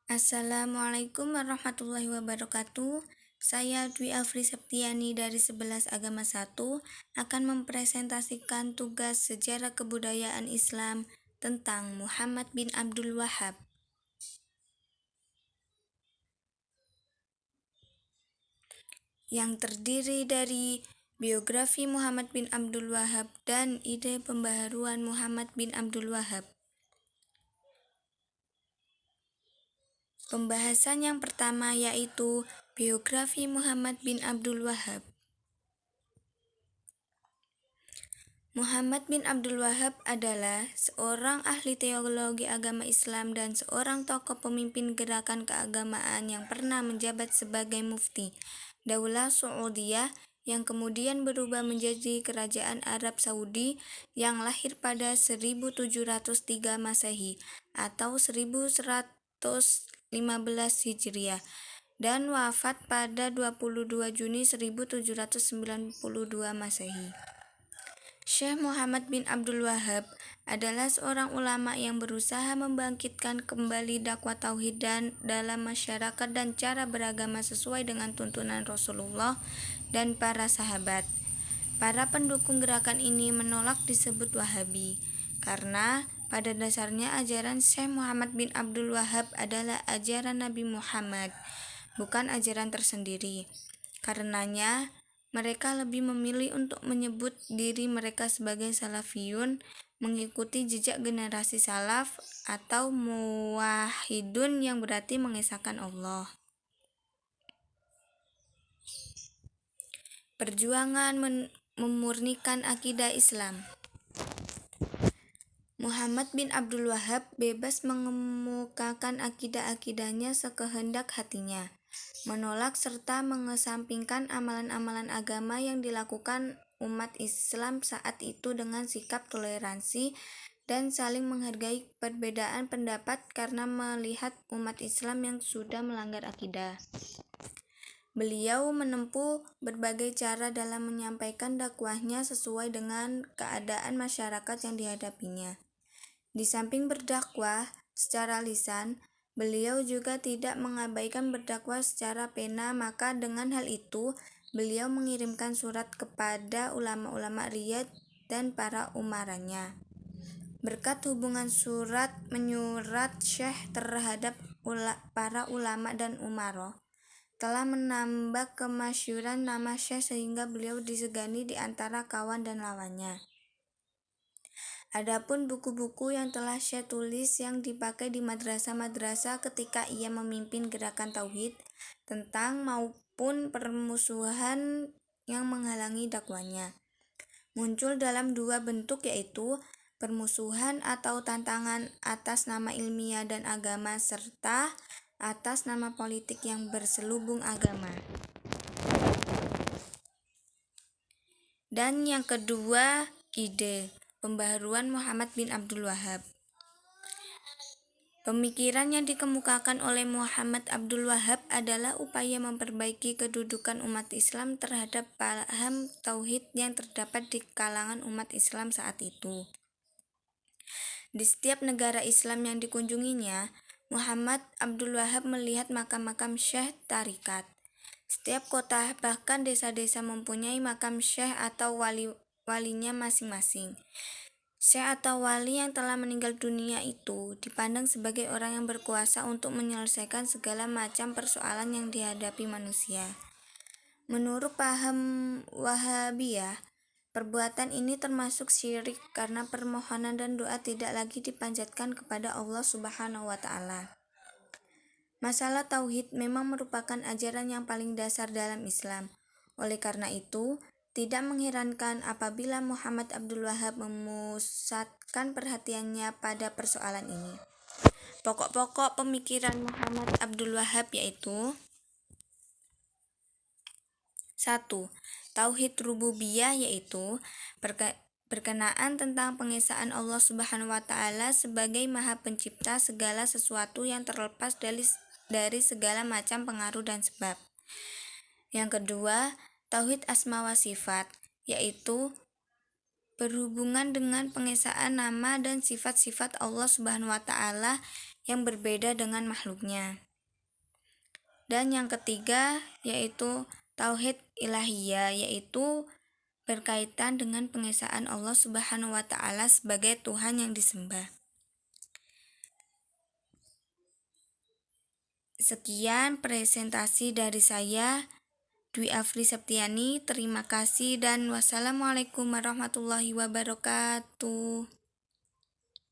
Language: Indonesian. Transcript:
Assalamualaikum warahmatullahi wabarakatuh. Saya Dwi Afri Septiani dari 11 Agama 1 akan mempresentasikan tugas sejarah kebudayaan Islam tentang Muhammad bin Abdul Wahhab, yang terdiri dari biografi Muhammad bin Abdul Wahhab dan ide pembaharuan Muhammad bin Abdul Wahhab. Pembahasan yang pertama yaitu biografi Muhammad bin Abdul Wahhab. Muhammad bin Abdul Wahhab adalah seorang ahli teologi agama Islam dan seorang tokoh pemimpin gerakan keagamaan yang pernah menjabat sebagai mufti Daulah Saudiyah yang kemudian berubah menjadi Kerajaan Arab Saudi yang lahir pada 1703 Masehi atau 1115 Hijriah dan wafat pada 22 Juni 1792 Masehi. Syekh Muhammad bin Abdul Wahhab adalah seorang ulama yang berusaha membangkitkan kembali dakwah tauhid dan dalam masyarakat dan cara beragama sesuai dengan tuntunan Rasulullah dan para sahabat. Para pendukung gerakan ini menolak disebut Wahabi karena pada dasarnya ajaran Syekh Muhammad bin Abdul Wahhab adalah ajaran Nabi Muhammad, bukan ajaran tersendiri. Karenanya mereka lebih memilih untuk menyebut diri mereka sebagai Salafiyun, mengikuti jejak generasi salaf, atau Muwahhidun yang berarti mengesahkan Allah. Perjuangan memurnikan akidah Islam. Muhammad bin Abdul Wahhab bebas mengemukakan akidah-akidahnya sekehendak hatinya, menolak serta mengesampingkan amalan-amalan agama yang dilakukan umat Islam saat itu dengan sikap toleransi dan saling menghargai perbedaan pendapat karena melihat umat Islam yang sudah melanggar akidah. Beliau menempuh berbagai cara dalam menyampaikan dakwahnya sesuai dengan keadaan masyarakat yang dihadapinya. Di samping berdakwah secara lisan, beliau juga tidak mengabaikan berdakwah secara pena, maka dengan hal itu, beliau mengirimkan surat kepada ulama-ulama Riyadh dan para umaranya. Berkat hubungan surat menyurat Syekh terhadap para ulama dan umaro, telah menambah kemasyhuran nama Syekh sehingga beliau disegani di antara kawan dan lawannya. Adapun buku-buku yang telah Syekh tulis yang dipakai di madrasah-madrasah ketika ia memimpin gerakan tauhid tentang maupun permusuhan yang menghalangi dakwanya, muncul dalam dua bentuk, yaitu permusuhan atau tantangan atas nama ilmiah dan agama serta atas nama politik yang berselubung agama. Dan yang kedua, ide pembaharuan Muhammad bin Abdul Wahhab. Pemikiran yang dikemukakan oleh Muhammad Abdul Wahhab adalah upaya memperbaiki kedudukan umat Islam terhadap paham tauhid yang terdapat di kalangan umat Islam saat itu. Di setiap negara Islam yang dikunjunginya, Muhammad Abdul Wahhab melihat makam-makam syekh tarikat. Setiap kota, bahkan desa-desa mempunyai makam syekh atau walinya masing-masing. Syekh atau wali yang telah meninggal dunia itu dipandang sebagai orang yang berkuasa untuk menyelesaikan segala macam persoalan yang dihadapi manusia. Menurut paham Wahabiyah, perbuatan ini termasuk syirik karena permohonan dan doa tidak lagi dipanjatkan kepada Allah Subhanahu wa Ta'ala. Masalah tauhid memang merupakan ajaran yang paling dasar dalam Islam. Oleh karena itu, tidak mengherankan apabila Muhammad Abdul Wahhab memusatkan perhatiannya pada persoalan ini. Pokok-pokok pemikiran Muhammad Abdul Wahhab yaitu 1. Tauhid rububiyah, yaitu berkenaan tentang pengesaan Allah Subhanahu wa Ta'ala sebagai Maha Pencipta segala sesuatu yang terlepas dari segala macam pengaruh dan sebab. Yang kedua, tauhid asma wa sifat, yaitu berhubungan dengan pengesaan nama dan sifat-sifat Allah Subhanahu wa Ta'ala yang berbeda dengan makhluknya. Dan yang ketiga yaitu tauhid ilahiyah, yaitu berkaitan dengan pengesaan Allah Subhanahu wa taala sebagai Tuhan yang disembah. Sekian presentasi dari saya, Dwi Afri Septiani. Terima kasih dan wassalamualaikum warahmatullahi wabarakatuh.